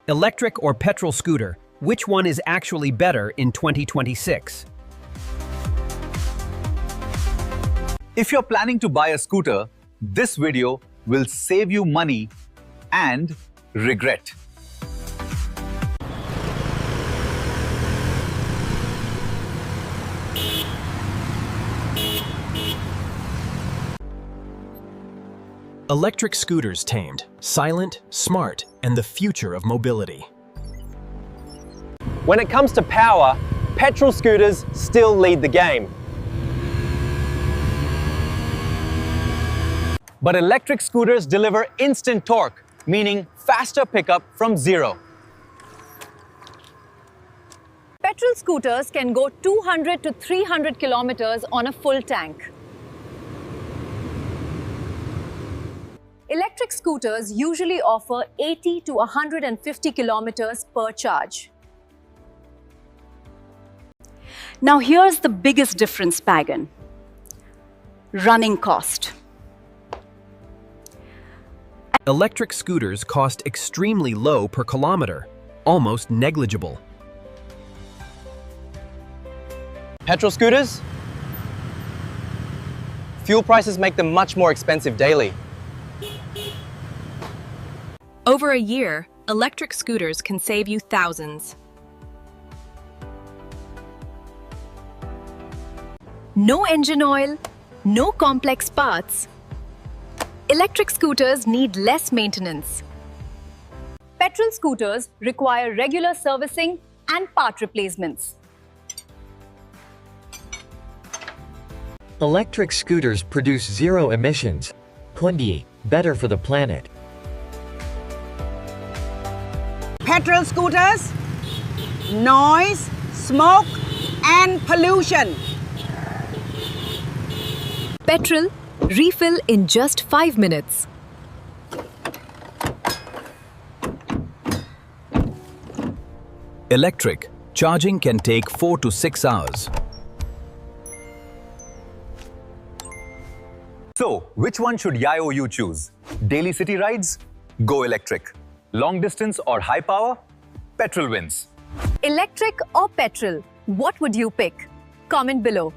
Electric or petrol scooter, which one is actually better in 2026? If you're planning to buy a scooter, this video will save you money and regret. Electric scooters tamed, silent, smart, and the future of mobility. When it comes to power, petrol scooters still lead the game. But electric scooters deliver instant torque, meaning faster pickup from zero. Petrol scooters can go 200 to 300 kilometers on a full tank. Electric scooters usually offer 80 to 150 kilometers per charge. Now here's the biggest difference, Pagan. Running cost. Electric scooters cost extremely low per kilometer, almost negligible. Petrol scooters? Fuel prices make them much more expensive daily. Over a year, electric scooters can save you thousands. No engine oil, no complex parts. Electric scooters need less maintenance. Petrol scooters require regular servicing and part replacements. Electric scooters produce zero emissions. Plenty better for the planet. Petrol scooters, noise, smoke, and pollution. Petrol, refill in just 5 minutes. Electric, charging can take 4 to 6 hours. So, which one should you choose? Daily city rides? Go electric. Long distance or high power? Petrol wins. Electric or petrol, what would you pick? Comment below.